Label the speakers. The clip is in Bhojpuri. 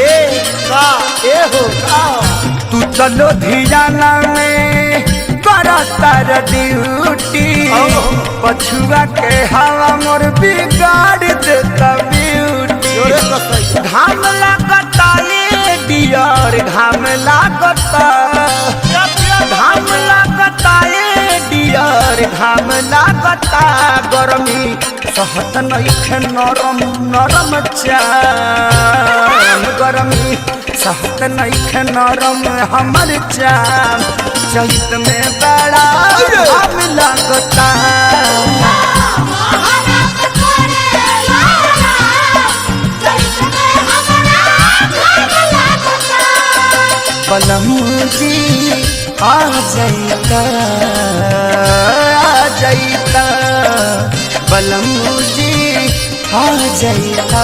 Speaker 1: ए का ए हो का
Speaker 2: तू चलो धियाना में करतर ड्यूटी पछुआ के हवा मोर बिगाड़ देता ब्यूटी
Speaker 1: जोरे कसई
Speaker 2: घाम लागता ये डियर घाम लागता घाम लागता ये डियर घाम लागता गरमी सहत नइखे नरम नरम चाम गरमी सहत नइखे नरम हमर चाम चैत में बड़ा घाम लागता बलमू जी आ जाइता बलमू जी आ जाइता।